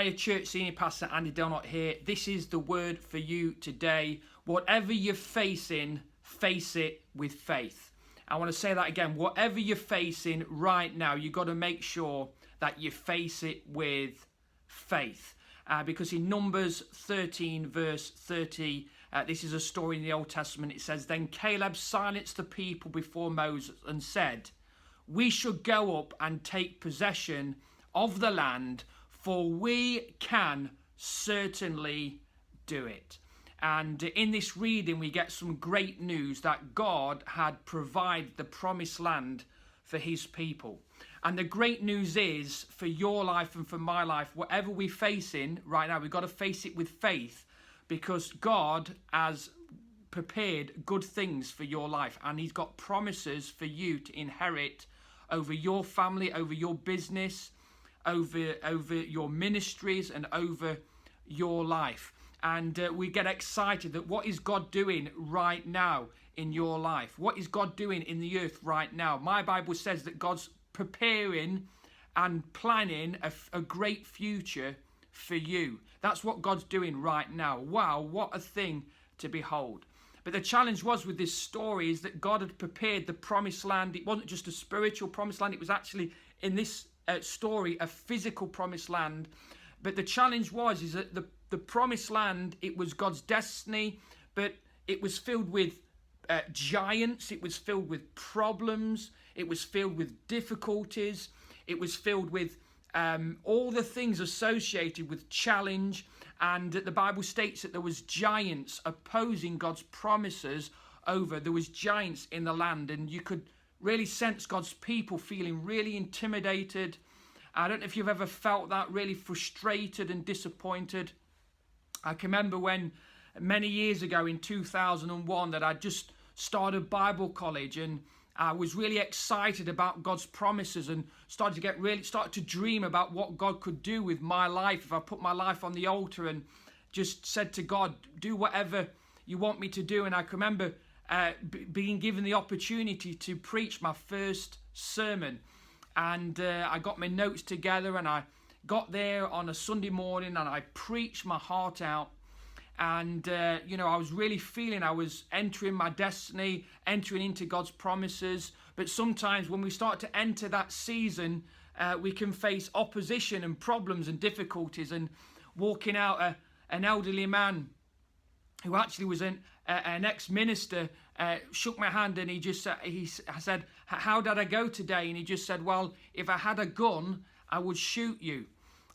Hiya Church Senior Pastor Andy Dilnot here. This is the word for you today. Whatever you're facing, face it with faith. I want to say that again. Whatever you're facing right now, you've got to make sure that you face it with faith. Because in Numbers 13 verse 30, this is a story in the Old Testament. It says, "Then Caleb silenced the people before Moses and said, 'We should go up and take possession of the land, for we can certainly do it.'" And in this reading, we get some great news that God had provided the promised land for his people. And the great news is, for your life and for my life, whatever we're facing right now, we've got to face it with faith, because God has prepared good things for your life, and he's got promises for you to inherit over your family, over your business, over your ministries, and over your life. And we get excited that what is God doing right now in your life? What is God doing in the earth right now? My Bible says that God's preparing and planning a great future for you. That's what God's doing right now. Wow, what a thing to behold. But the challenge was with this story is that God had prepared the promised land. It wasn't just a spiritual promised land. It was actually, in this story, a physical promised land. But the challenge is that the promised land, it was God's destiny, but it was filled with giants. It was filled with problems. It was filled with difficulties. It was filled with all the things associated with challenge. And the Bible states that there was giants opposing God's promises over. There was giants in the land, and you could really sense God's people feeling really intimidated. I don't know if you've ever felt that, really frustrated and disappointed. I can remember when many years ago in 2001 that I just started Bible college, and I was really excited about God's promises and started to dream about what God could do with my life if I put my life on the altar and just said to God, do whatever you want me to do. And I can remember being given the opportunity to preach my first sermon. And I got my notes together, and I got there on a Sunday morning, and I preached my heart out. And, I was really feeling I was entering my destiny, entering into God's promises. But sometimes when we start to enter that season, we can face opposition and problems and difficulties. And walking out, an elderly man who actually was an ex-minister shook my hand, and I said, "How did I go today?" And he just said, "Well, if I had a gun, I would shoot you."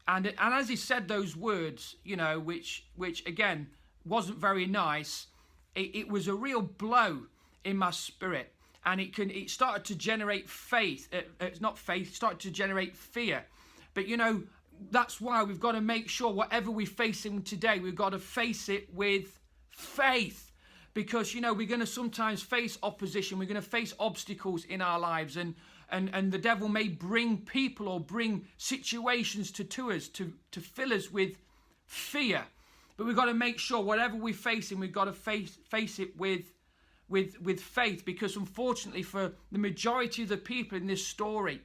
And as he said those words, which again wasn't very nice, it was a real blow in my spirit, and it started to generate faith. It's not faith, it started to generate fear. But that's why we've got to make sure whatever we're facing today, we've got to face it with faith. Because we're going to sometimes face opposition, we're going to face obstacles in our lives, and the devil may bring people or bring situations to us to fill us with fear. But we've got to make sure whatever we're facing, we've got to face it with faith. Because unfortunately for the majority of the people in this story,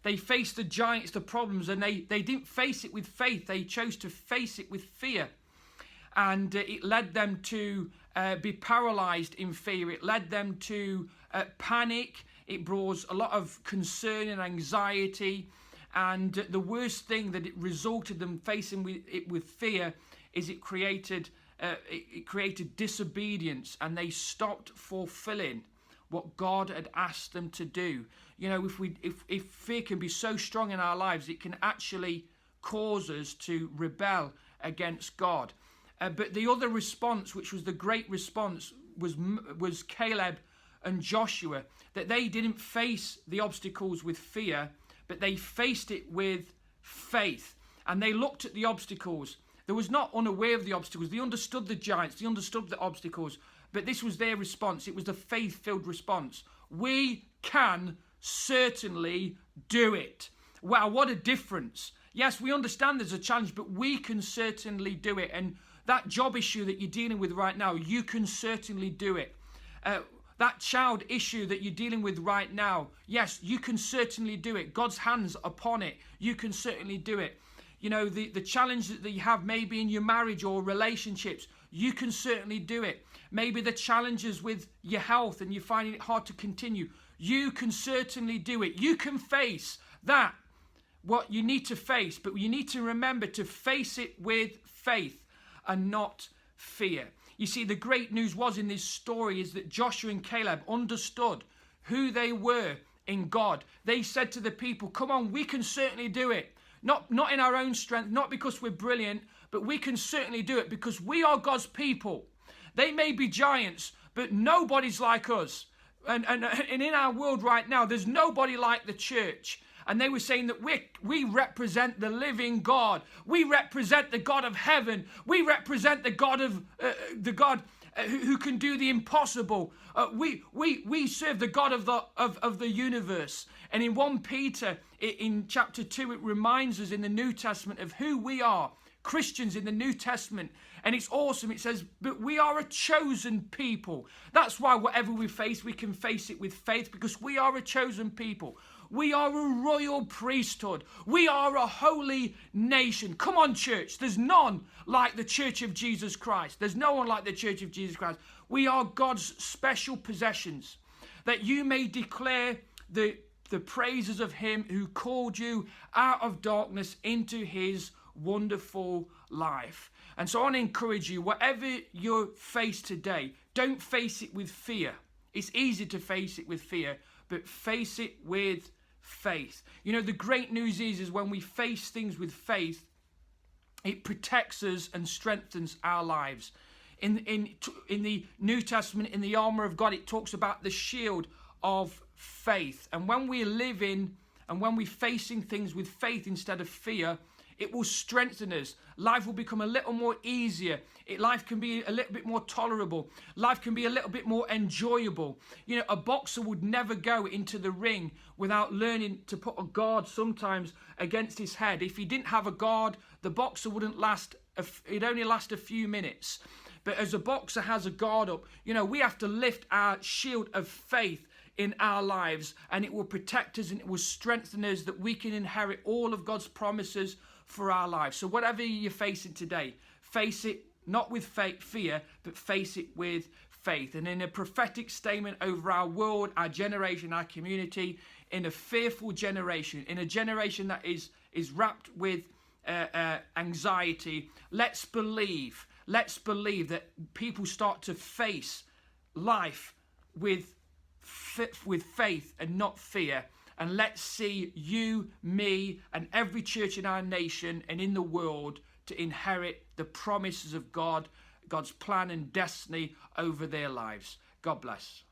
they faced the giants, the problems, and they didn't face it with faith. They chose to face it with fear. And it led them to be paralyzed in fear. It led them to panic. It brought a lot of concern and anxiety. And the worst thing that it resulted them facing it with fear is it created disobedience, and they stopped fulfilling what God had asked them to do. If fear can be so strong in our lives, it can actually cause us to rebel against God. But the other response, which was the great response, was Caleb and Joshua, that they didn't face the obstacles with fear, but they faced it with faith. And they looked at the obstacles. They was not unaware of the obstacles. They understood the giants. They understood the obstacles. But this was their response. It was the faith-filled response. We can certainly do it. Wow, what a difference. Yes, we understand there's a challenge, but we can certainly do it. And that job issue that you're dealing with right now, you can certainly do it. That child issue that you're dealing with right now, yes, you can certainly do it. God's hands upon it. You can certainly do it. you know, the challenge that you have maybe in your marriage or relationships, you can certainly do it. Maybe the challenges with your health and you're finding it hard to continue, you can certainly do it. You can face that, what you need to face, but you need to remember to face it with faith and not fear. You see, the great news was in this story is that Joshua and Caleb understood who they were in God. They said to the people, come on, we can certainly do it. Not in our own strength, not because we're brilliant, but we can certainly do it because we are God's people. They may be giants, but nobody's like us. And in our world right now, there's nobody like the church. And they were saying that we represent the living God. We represent the God of heaven. We represent the God of who can do the impossible. We serve the God of the universe. And in 1 Peter, in chapter 2, it reminds us in the New Testament of who we are, Christians in the New Testament. And it's awesome. It says, but we are a chosen people. That's why whatever we face, we can face it with faith, because we are a chosen people. We are a royal priesthood. We are a holy nation. Come on, church. There's none like the Church of Jesus Christ. There's no one like the Church of Jesus Christ. We are God's special possessions, that you may declare the praises of him who called you out of darkness into his wonderful life. And so I want to encourage you, whatever you face today, don't face it with fear. It's easy to face it with fear, but face it with faith. You know, the great news is when we face things with faith, it protects us and strengthens our lives. In the New Testament, in the armor of God, it talks about the shield of faith. And when we live in and when we're facing things with faith instead of fear, it will strengthen us. Life will become a little more easier. Life can be a little bit more tolerable. Life can be a little bit more enjoyable. You know, a boxer would never go into the ring without learning to put a guard sometimes against his head. If he didn't have a guard, the boxer wouldn't last. It'd only last a few minutes. But as a boxer has a guard up, you know, we have to lift our shield of faith in our lives, and it will protect us and it will strengthen us, that we can inherit all of God's promises for our lives. So whatever you're facing today, face it not with fear, but face it with faith. And in a prophetic statement over our world, our generation, our community, in a fearful generation, in a generation that is wrapped with anxiety, let's believe that people start to face life with faith and not fear. And let's see you, me, and every church in our nation and in the world to inherit the promises of God, God's plan and destiny over their lives. God bless.